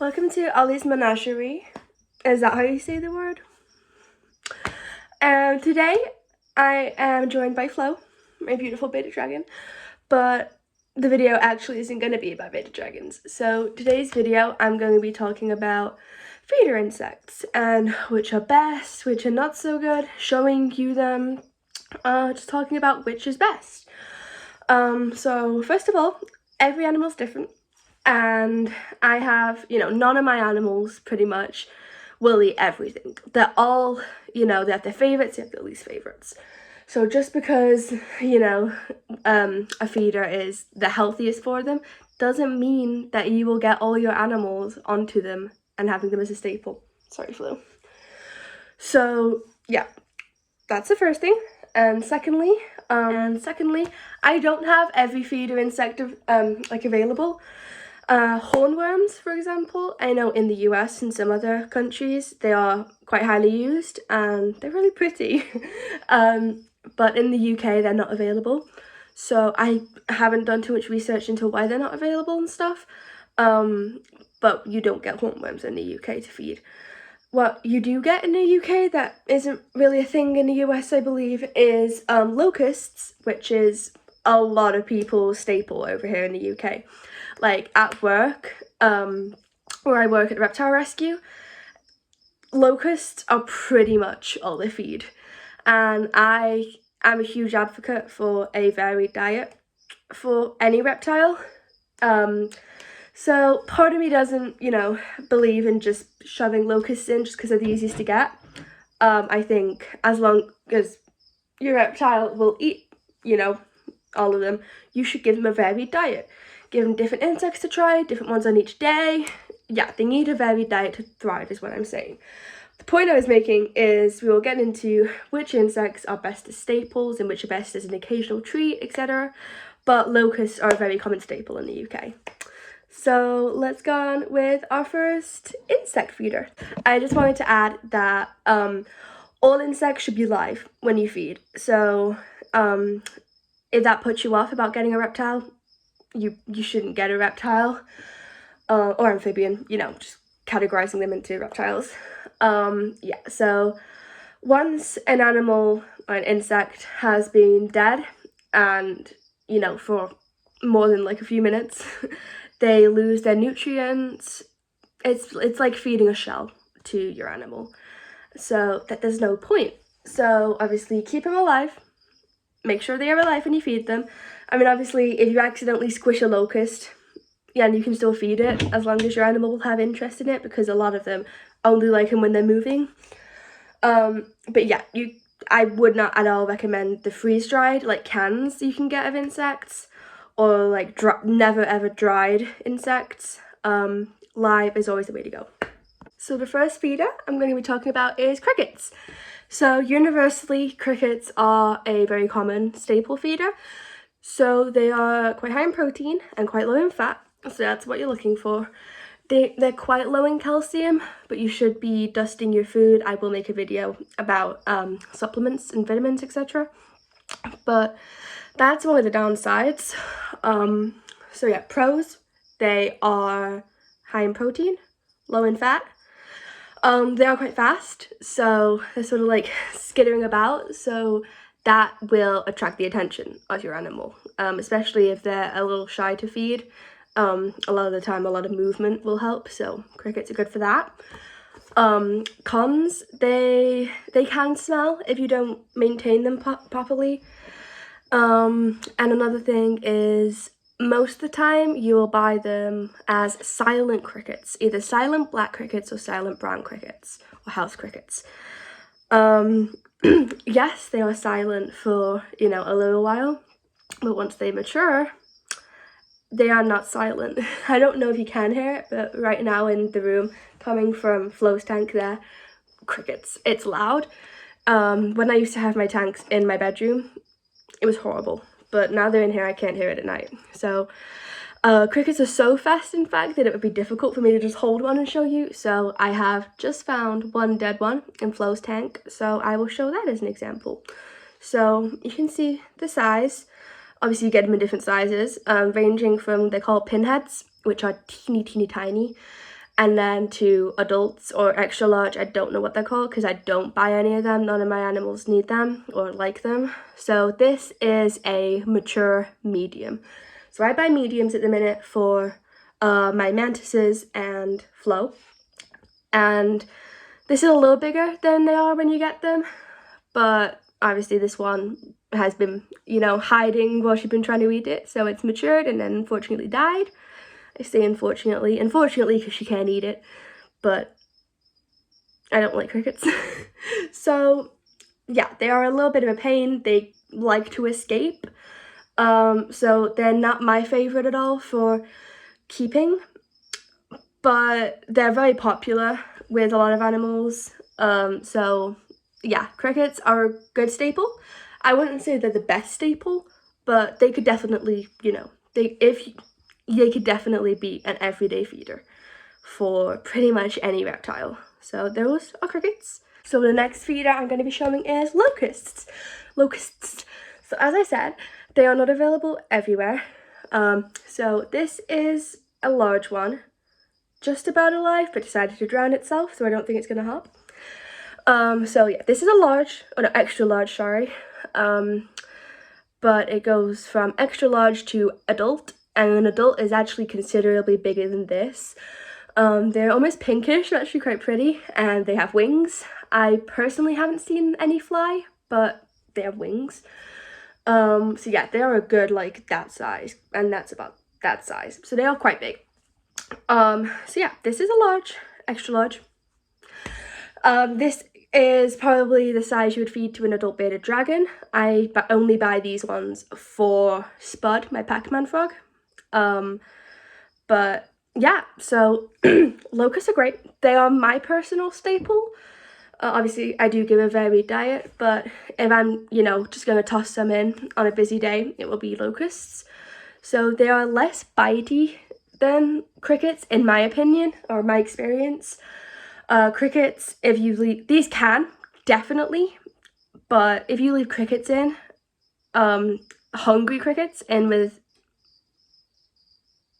Welcome to Ollie's Menagerie. Is that how you say the word? Today I am joined by Flo, my beautiful beta dragon, but the video actually isn't going to be about beta dragons. So today's video I'm going to be talking about feeder insects and which are best, which are not so good, showing you them, just talking about which is best. So first of all, every animal's different. And I have, none of my animals pretty much will eat everything. They're all, they have their favorites, they have their least favorites. So just because, a feeder is the healthiest for them doesn't mean that you will get all your animals onto them and having them as a staple. Sorry, Flo. So yeah, that's the first thing. And secondly, I don't have every feeder insect available. Hornworms, for example, I know in the US and some other countries they are quite highly used and they're really pretty. But in the UK they're not available. So I haven't done too much research into why they're not available and stuff. But you don't get hornworms in the UK to feed. What you do get in the UK that isn't really a thing in the US, I believe, is locusts, which is a lot of people's staple over here in the UK. Like at work, where I work at the reptile rescue, locusts are pretty much all they feed. And I am a huge advocate for a varied diet for any reptile. So part of me doesn't, believe in just shoving locusts in just because they're the easiest to get. I think as long as your reptile will eat, all of them, you should give them a varied diet. Give them different insects to try, different ones on each day. Yeah, they need a varied diet to thrive is what I'm saying. The point I was making is we will get into which insects are best as staples and which are best as an occasional treat, etc. But locusts are a very common staple in the UK. So let's go on with our first insect feeder. I just wanted to add that all insects should be live when you feed. So if that puts you off about getting a reptile, you shouldn't get a reptile or amphibian, just categorizing them into reptiles. So once an animal or an insect has been dead and, for more than like a few minutes, they lose their nutrients. It's like feeding a shell to your animal. So that there's no point. So obviously keep them alive. Make sure they are alive when you feed them. I mean, obviously, if you accidentally squish a locust, yeah, and you can still feed it as long as your animal will have interest in it, because a lot of them only like them when they're moving. But yeah, I would not at all recommend the freeze-dried, like cans you can get of insects, or like never ever dried insects. Live is always the way to go. So the first feeder I'm going to be talking about is crickets. So universally, crickets are a very common staple feeder. So they are quite high in protein and quite low in fat. So that's what you're looking for. They're quite low in calcium, but you should be dusting your food. I will make a video about supplements and vitamins, etc. But that's one of the downsides. So yeah, pros, they are high in protein, low in fat. They are quite fast, so they're sort of like skittering about, so that will attract the attention of your animal, especially if they're a little shy to feed. A lot of the time, a lot of movement will help, so crickets are good for that. Cons, they can smell if you don't maintain them properly. And another thing is, most of the time you will buy them as silent crickets, either silent black crickets or silent brown crickets or house crickets. Yes, they are silent for, a little while, but once they mature, they are not silent. I don't know if you can hear it, but right now in the room, coming from Flo's tank there, crickets. It's loud. When I used to have my tanks in my bedroom, it was horrible. But now they're in here, I can't hear it at night. So crickets are so fast, in fact, that it would be difficult for me to just hold one and show you. So I have just found one dead one in Flo's tank, so I will show that as an example. So you can see the size. Obviously you get them in different sizes, ranging from, they're called pinheads, which are teeny tiny, And then to adults or extra large, I don't know what they're called because I don't buy any of them. None of my animals need them or like them. So this is a mature medium. So I buy mediums at the minute for my mantises and Flo. And this is a little bigger than they are when you get them. But obviously this one has been, you know, hiding while she's been trying to eat it. So it's matured and then unfortunately died. I say unfortunately because she can't eat it, but I don't like crickets. So yeah, they are a little bit of a pain. They like to escape. So they're not my favorite at all for keeping, but they're very popular with a lot of animals. So yeah, crickets are a good staple. I wouldn't say they're the best staple, but they could definitely, you know, they could definitely be an everyday feeder for pretty much any reptile. So those are crickets. So the next feeder I'm going to be showing is locusts. Locusts. So as I said, they are not available everywhere. So this is a large one, just about alive, but decided to drown itself, so I don't think it's going to hop. So yeah, this is a large, or no, extra large, sorry. But it goes from extra large to adult, and an adult is actually considerably bigger than this. They're almost pinkish, they're actually quite pretty, and they have wings. I personally haven't seen any fly, but they have wings. So yeah, they are a good, like, that size, and that's about that size. So they are quite big. So yeah, this is a large, extra large. This is probably the size you would feed to an adult bearded dragon. I only buy these ones for Spud, my Pac-Man frog. But yeah, so locusts are great. They are my personal staple. Obviously, I do give a varied diet, but if I'm, you know, just going to toss some in on a busy day, it will be locusts. So they are less bitey than crickets, in my opinion, or my experience. Crickets, if you leave, these can, definitely, but if you leave crickets in, hungry crickets in with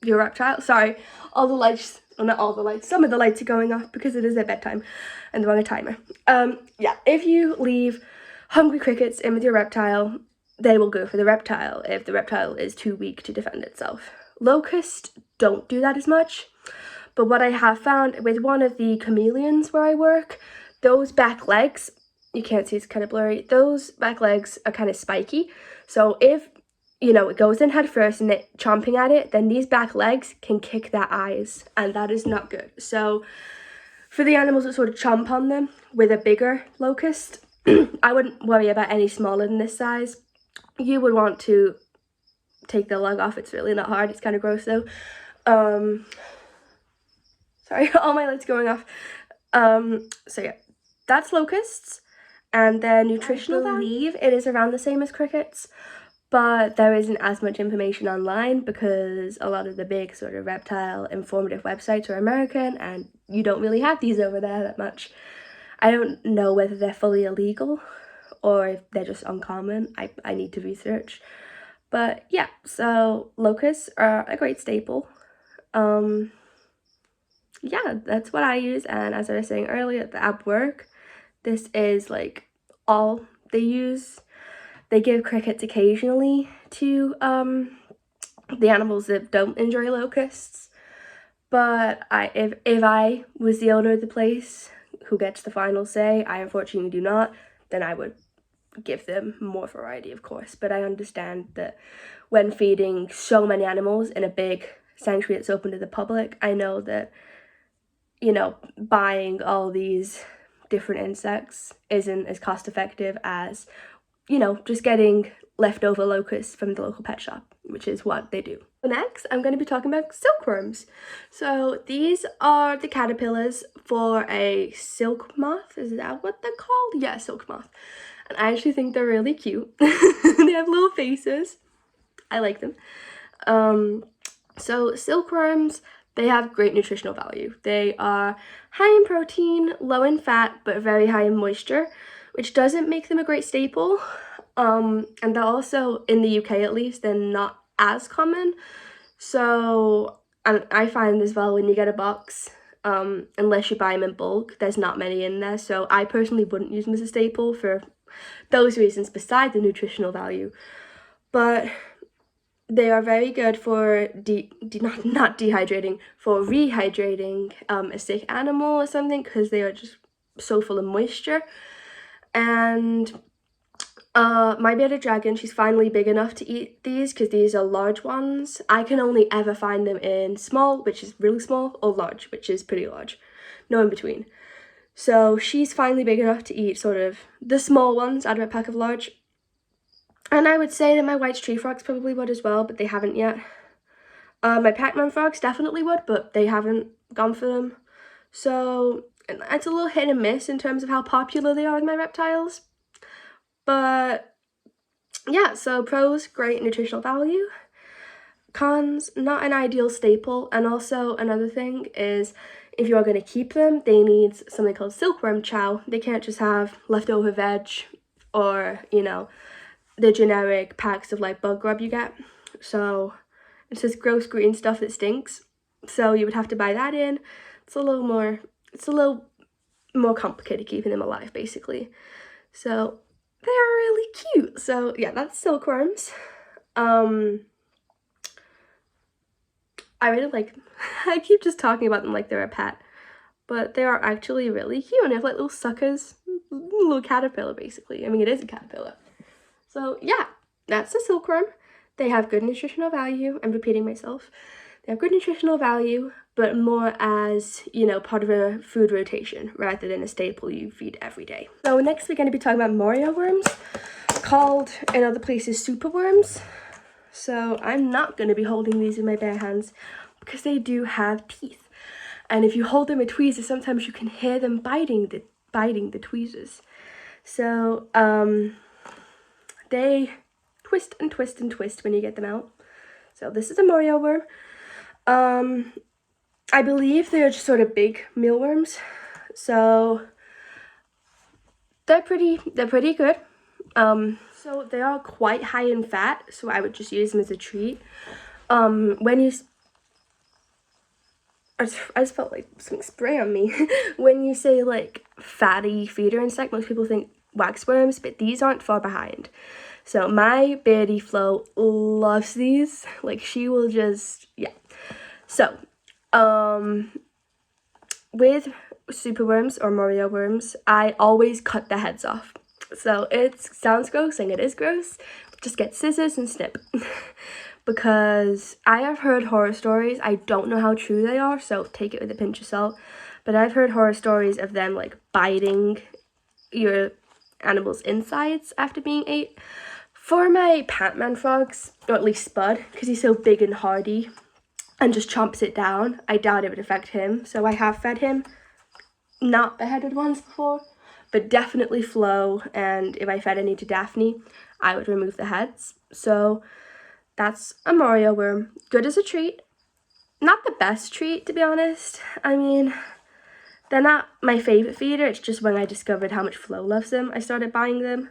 your reptile, sorry, all the lights, well, not all the lights, some of the lights are going off because it is their bedtime and they're on a timer. Yeah, if you leave hungry crickets in with your reptile, they will go for the reptile if the reptile is too weak to defend itself. Locusts don't do that as much. But what I have found with one of the chameleons where I work, those back legs, you can't see, it's kind of blurry, those back legs are kind of spiky. So if, you know, it goes in head first and it chomping at it, then these back legs can kick their eyes, and that is not good. So for the animals that sort of chomp on them with a bigger locust, I wouldn't worry about any smaller than this size. You would want to take the leg off. It's really not hard. It's kind of gross though. Sorry, all my lights going off. So yeah, that's locusts, and their nutritional value, I believe it is around the same as crickets, but there isn't as much information online because a lot of the big sort of reptile informative websites are American, and you don't really have these over there that much. I don't know whether they're fully illegal or if they're just uncommon. I need to research. But yeah, so locusts are a great staple. Yeah, that's what I use, and as I was saying earlier, at work, this is like all they use. They give crickets occasionally to the animals that don't enjoy locusts, but if I was the owner of the place who gets the final say, I unfortunately do not, then I would give them more variety, of course. But I understand that when feeding so many animals in a big sanctuary that's open to the public, I know that, you know, buying all these different insects isn't as cost effective as, you know, just getting leftover locusts from the local pet shop, which is what they do. Next, I'm going to be talking about silkworms. So these are the caterpillars for a silk moth. Is that what they're called? Yeah, silk moth. And I actually think they're really cute. They have little faces. I like them. So silkworms, they have great nutritional value. They are high in protein, low in fat, but very high in moisture, which doesn't make them a great staple. And they're also, in the UK at least, they're not as common. So, and I find as well when you get a box unless you buy them in bulk. There's not many in there, so I personally wouldn't use them as a staple for those reasons beside the nutritional value. But they are very good for not dehydrating, for rehydrating a sick animal or something, because they are just so full of moisture. And my bearded dragon, she's finally big enough to eat these, because these are large ones. I can only ever find them in small, which is really small, or large, which is pretty large. No in between. So she's finally big enough to eat sort of the small ones out of a pack of large. And I would say that my White's tree frogs probably would as well, but they haven't yet. My Pac-Man frogs definitely would, but they haven't gone for them. So it's a little hit and miss in terms of how popular they are with my reptiles. But yeah, so pros, great nutritional value. Cons, not an ideal staple. And also another thing is, if you are going to keep them, they need something called silkworm chow. They can't just have leftover veg or, you know, the generic packs of like bug rub you get. So it's this gross green stuff that stinks. So you would have to buy that in. It's a little more complicated keeping them alive, basically. So they are really cute. So yeah, that's silkworms. I really like, I keep just talking about them like they're a pet, but they are actually really cute, and they have like little suckers, little caterpillar basically. I mean, it is a caterpillar. So yeah, that's the silkworm. They have good nutritional value. I'm repeating myself. They have good nutritional value, but more as, you know, part of a food rotation rather than a staple you feed every day. So next we're going to be talking about Morio worms, called in other places superworms. So I'm not going to be holding these in my bare hands because they do have teeth. And if you hold them with tweezers, sometimes you can hear them biting the tweezers. So they twist and twist and twist when you get them out. So this is a Morio worm. I believe they're just sort of big mealworms. So they're pretty good. So they are quite high in fat, so I would just use them as a treat. I just felt like something spray on me. When you say like fatty feeder insect, most people think waxworms, but these aren't far behind. So my Beardy Flo loves these. Like, she will just, yeah. So, with superworms or Morio worms, I always cut the heads off. So it sounds gross, and it is gross. Just get scissors and snip. Because I have heard horror stories. I don't know how true they are, so take it with a pinch of salt. But I've heard horror stories of them like biting your animal's insides after being ate. For my Pac-Man frogs, or at least Spud, because he's so big and hardy and just chomps it down, I doubt it would affect him. So I have fed him not beheaded ones before, but definitely Flo, and if I fed any to Daphne, I would remove the heads. So that's a Morio worm. Good as a treat. Not the best treat, to be honest. I mean, they're not my favourite feeder. It's just when I discovered how much Flo loves them, I started buying them.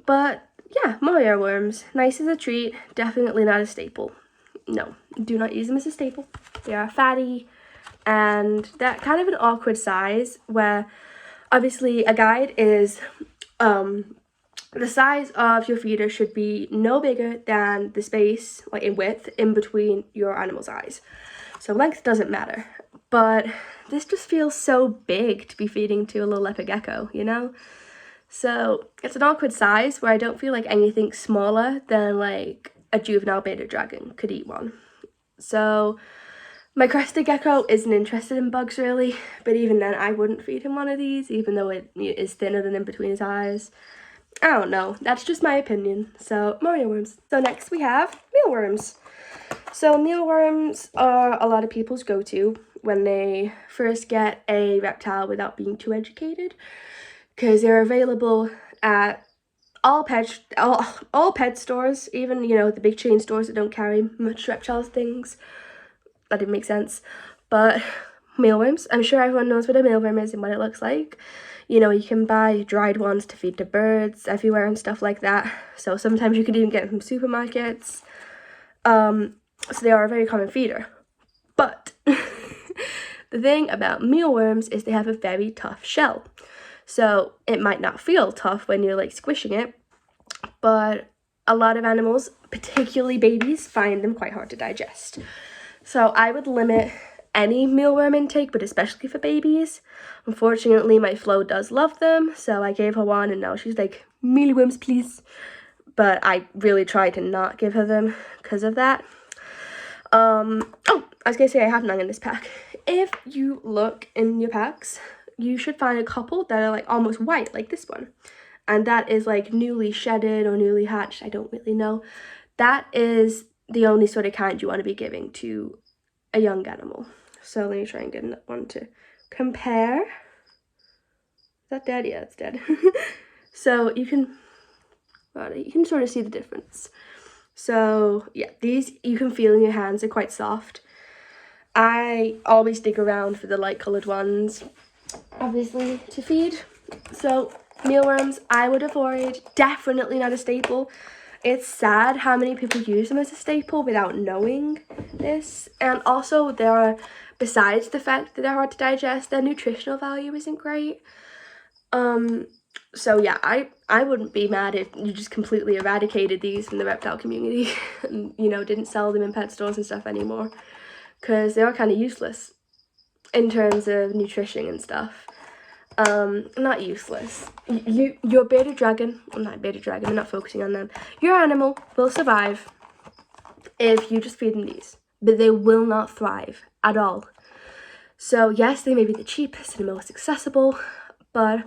But yeah, Morio worms. Nice as a treat. Definitely not a staple. No, do not use them as a staple. They are fatty, and they're kind of an awkward size, where obviously a guide is the size of your feeder should be no bigger than the space, like in width, in between your animal's eyes. So length doesn't matter. But this just feels so big to be feeding to a little leopard gecko, you know? So it's an awkward size where I don't feel like anything smaller than like a juvenile bearded dragon could eat one. So my crested gecko isn't interested in bugs really, but even then I wouldn't feed him one of these, even though it is thinner than in between his eyes. I don't know, that's just my opinion. So Morio worms. So next we have mealworms. So mealworms are a lot of people's go-to when they first get a reptile without being too educated, because they're available at all pet stores, even, you know, the big chain stores that don't carry much reptile things. That didn't make sense. But mealworms, I'm sure everyone knows what a mealworm is and what it looks like. You know, you can buy dried ones to feed to birds everywhere and stuff like that. So sometimes you can even get them from supermarkets. So they are a very common feeder. But The thing about mealworms is they have a very tough shell. So it might not feel tough when you're like squishing it, but a lot of animals, particularly babies, find them quite hard to digest. So I would limit any mealworm intake, but especially for babies. Unfortunately, my Flo does love them, so I gave her one and now she's like, mealworms please. But I really try to not give her them because of that. Oh, I was gonna say I have none in this pack. If you look in your packs, you should find a couple that are like almost white, like this one. And that is like newly shedded or newly hatched, I don't really know. That is the only sort of kind you want to be giving to a young animal. So let me try and get one to compare. Is that dead? Yeah, it's dead. So you can sort of see the difference. So yeah, these you can feel in your hands, they're quite soft. I always dig around for the light coloured ones, obviously, to feed. So mealworms I would avoid, definitely not a staple. It's sad how many people use them as a staple without knowing this. And also besides the fact that they're hard to digest, their nutritional value isn't great. So yeah, I wouldn't be mad if you just completely eradicated these from the reptile community and, you know, didn't sell them in pet stores and stuff anymore, because they are kind of useless in terms of nutrition and stuff. Not useless. Your bearded dragon, well, not bearded dragon, I'm not focusing on them. Your animal will survive if you just feed them these, but they will not thrive at all. So yes, they may be the cheapest and the most accessible, but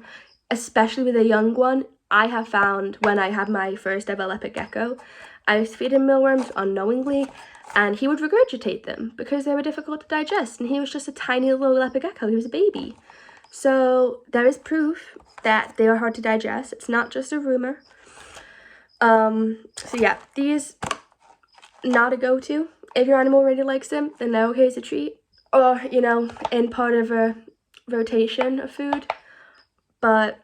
especially with a young one, I have found when I had my first ever leopard gecko, I was feeding mealworms unknowingly, and he would regurgitate them because they were difficult to digest, and he was just a tiny little leopard gecko. He was a baby. So there is proof that they are hard to digest. It's not just a rumor. So yeah, these, not a go-to. If your animal really likes them, then they're okay as a treat, or, you know, in part of a rotation of food, but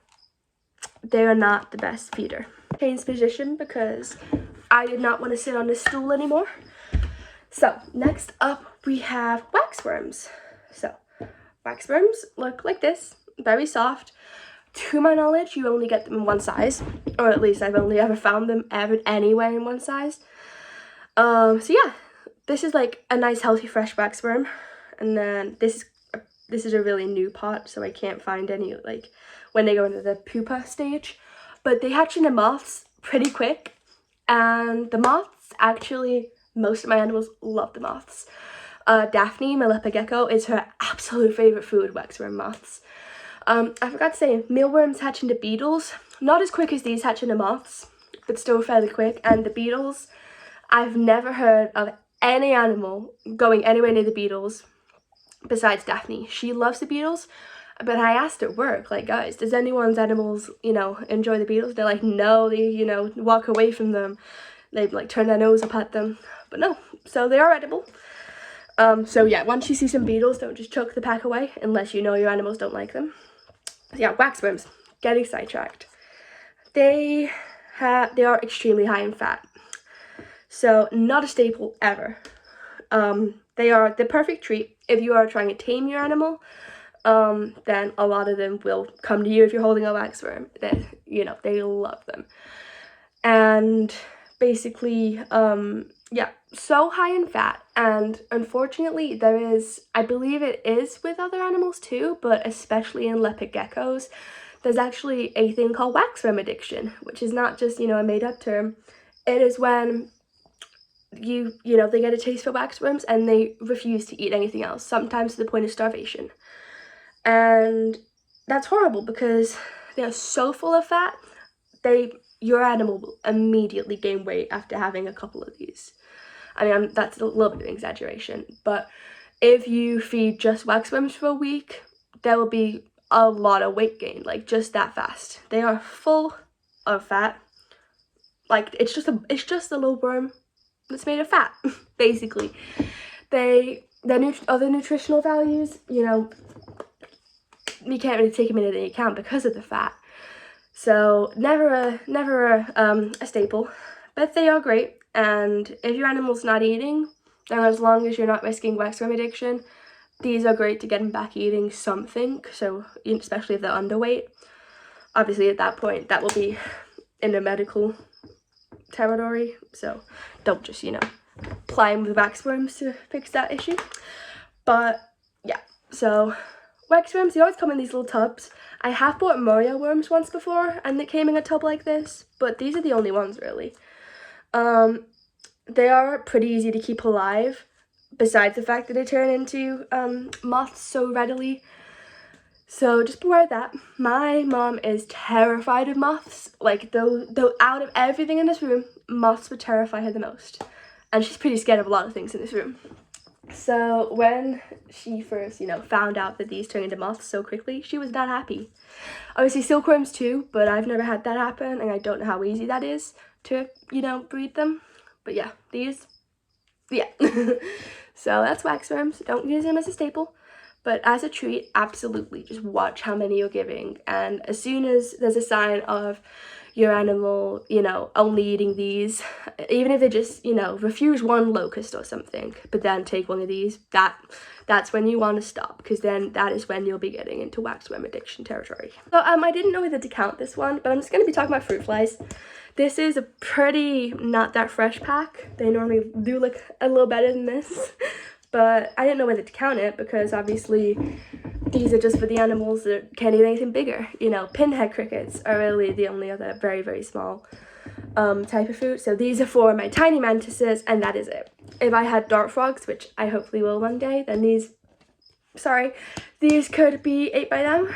they are not the best feeder. Change position because I did not want to sit on this stool anymore. So next up we have waxworms. So waxworms look like this, very soft. To my knowledge, you only get them in one size, or at least I've only ever found them anywhere in one size. So yeah, this is like a nice healthy fresh waxworm, and then this is a really new pot, so I can't find any like when they go into the pupa stage, but they hatch into moths pretty quick, and the moths actually, most of my animals love the moths. Daphne, my leopard gecko, is her absolute favourite food, waxworm moths. I forgot to say, mealworms hatch into beetles. Not as quick as these hatch into moths, but still fairly quick. And the beetles, I've never heard of any animal going anywhere near the beetles besides Daphne. She loves the beetles, but I asked at work, like, guys, does anyone's animals, you know, enjoy the beetles? They're like, no, they, you know, walk away from them. They, like, turn their nose up at them. But no, so they are edible. So yeah, once you see some beetles, don't just chuck the pack away unless you know your animals don't like them. So yeah, waxworms, getting sidetracked. They are extremely high in fat, so not a staple ever. They are the perfect treat if you are trying to tame your animal. Then a lot of them will come to you if you're holding a waxworm. Then, you know, they love them. And basically, yeah, so high in fat, and unfortunately there is, I believe it is with other animals too, but especially in leopard geckos, there's actually a thing called waxworm addiction, which is not just, you know, a made-up term. It is when you know, they get a taste for waxworms and they refuse to eat anything else, sometimes to the point of starvation. And that's horrible because they are so full of fat, your animal will immediately gain weight after having a couple of these. I mean, that's a little bit of an exaggeration, but if you feed just waxworms for a week, there will be a lot of weight gain, like just that fast. They are full of fat. Like, it's just a little worm that's made of fat, basically. Their other nutritional values, you know, you can't really take them into the account because of the fat. So never a staple, but they are great. And if your animal's not eating, then as long as you're not risking waxworm addiction, these are great to get them back eating something, so especially if they're underweight. Obviously at that point that will be in a medical territory, so don't just, you know, ply them with waxworms to fix that issue. But yeah, so waxworms, they always come in these little tubs. I have bought Mario worms once before and they came in a tub like this, but these are the only ones really. They are pretty easy to keep alive, besides the fact that they turn into moths so readily. So just beware of that. My mom is terrified of moths. Like, though out of everything in this room, moths would terrify her the most. And she's pretty scared of a lot of things in this room. So when she first, you know, found out that these turn into moths so quickly, she was not happy. Obviously silkworms too, but I've never had that happen, and I don't know how easy that is to, you know, breed them. But yeah, these, yeah. So that's waxworms. Don't use them as a staple. But as a treat, absolutely, just watch how many you're giving. And as soon as there's a sign of your animal, you know, only eating these, even if they just, you know, refuse one locust or something, but then take one of these, that's when you want to stop, because then that is when you'll be getting into waxworm addiction territory. So I didn't know whether to count this one, but I'm just going to be talking about fruit flies. This is a pretty not that fresh pack. They normally do look a little better than this. But I didn't know whether to count it because obviously these are just for the animals that can't eat anything bigger. You know, pinhead crickets are really the only other very, very small type of fruit. So these are for my tiny mantises, and that is it. If I had dart frogs, which I hopefully will one day, then these could be ate by them.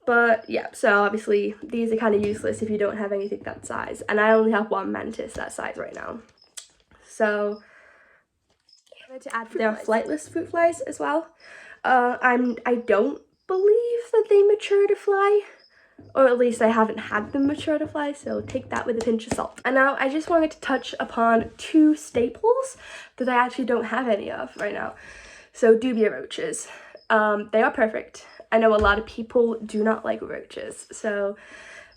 But yeah, so obviously these are kind of useless if you don't have anything that size. And I only have one mantis that size right now. So to add, there are flightless fruit flies as well. I don't believe that they mature to fly, or at least I haven't had them mature to fly, so take that with a pinch of salt. And now I just wanted to touch upon two staples that I actually don't have any of right now. So dubia roaches. They are perfect. I know a lot of people do not like roaches, so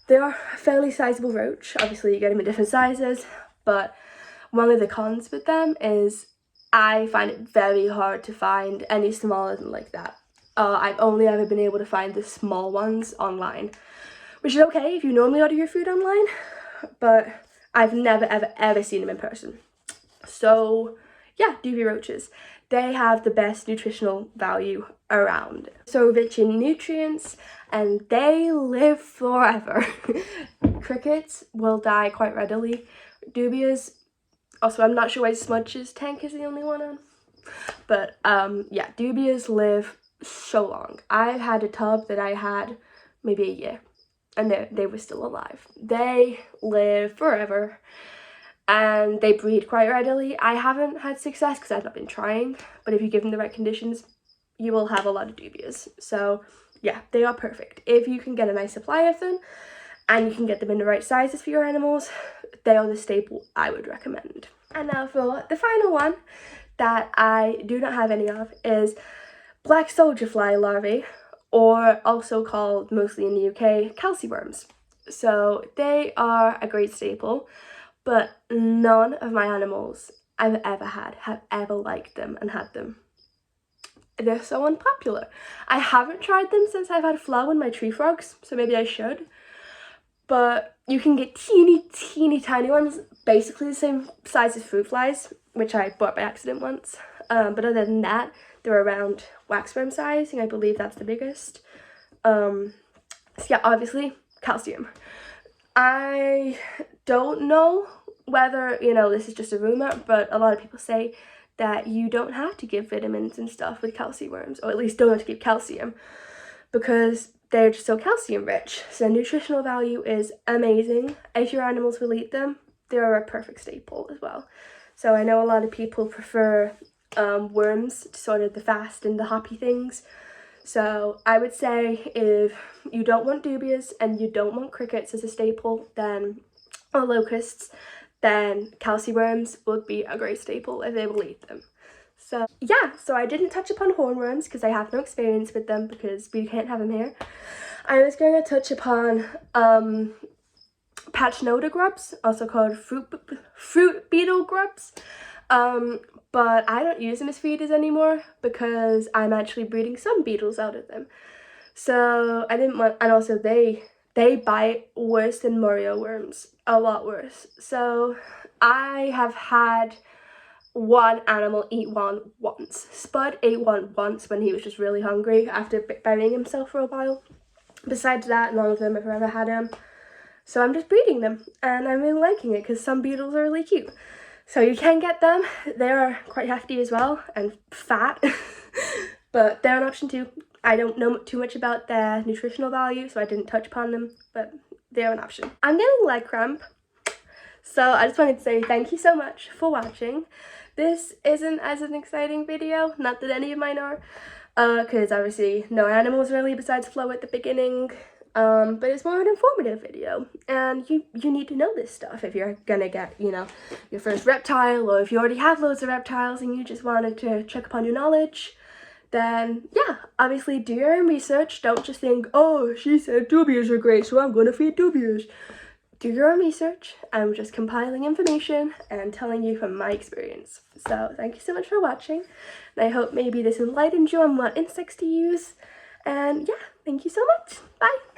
they are a fairly sizable roach. Obviously you get them in different sizes, but one of the cons with them is I find it very hard to find any smaller than like that. I've only ever been able to find the small ones online, which is okay if you normally order your food online, but I've never ever seen them in person. So yeah, dubia roaches. They have the best nutritional value around. So rich in nutrients, and they live forever. Crickets will die quite readily. Dubias, also, I'm not sure why Smudge's tank is the only one on. But, yeah, dubias live so long. I've had a tub that I had maybe a year, and they were still alive. They live forever, and they breed quite readily. I haven't had success because I've not been trying, but if you give them the right conditions, you will have a lot of dubias. So, yeah, they are perfect. If you can get a nice supply of them, and you can get them in the right sizes for your animals, they are the staple I would recommend. And now for the final one that I do not have any of is black soldier fly larvae, or also called, mostly in the UK, calciworms. So they are a great staple, but none of my animals I've ever had have ever liked them and had them. They're so unpopular. I haven't tried them since I've had flow in my tree frogs, so maybe I should. But you can get teeny tiny ones, basically the same size as fruit flies, which I bought by accident once. But other than that, they're around waxworm size, and I believe that's the biggest. So yeah, obviously, calcium. I don't know whether, you know, this is just a rumor, but a lot of people say that you don't have to give vitamins and stuff with calciworms, or at least don't have to give calcium, because they're just so calcium rich. So nutritional value is amazing. If your animals will eat them, they're a perfect staple as well. So I know a lot of people prefer worms to sort of the fast and the hoppy things. So I would say if you don't want dubias and you don't want crickets as a staple, then, or locusts, then calciworms would be a great staple if they will eat them. So yeah, so I didn't touch upon hornworms because I have no experience with them because we can't have them here. I was going to touch upon Pachnota grubs, also called fruit beetle grubs. But I don't use them as feeders anymore because I'm actually breeding some beetles out of them. So I didn't want, and also they bite worse than Morio worms, a lot worse. So I have had one animal eat one once. Spud ate one once when he was just really hungry after burying himself for a while. Besides that, none of them have ever had him. So I'm just breeding them, and I'm really liking it because some beetles are really cute. So you can get them. They're quite hefty as well and fat, but they're an option too. I don't know too much about their nutritional value, so I didn't touch upon them, but they're an option. I'm getting leg cramp, so I just wanted to say thank you so much for watching. This isn't as an exciting video, not that any of mine are, because obviously no animals really besides Flo at the beginning. But it's more an informative video, and you need to know this stuff if you're gonna get, you know, your first reptile, or if you already have loads of reptiles and you just wanted to check upon your knowledge. Then yeah, obviously do your own research. Don't just think, oh, she said dubias are great, so I'm gonna feed dubias. Do your own research. I'm just compiling information and telling you from my experience. So thank you so much for watching, and I hope maybe this enlightened you on what insects to use. And yeah, thank you so much. Bye.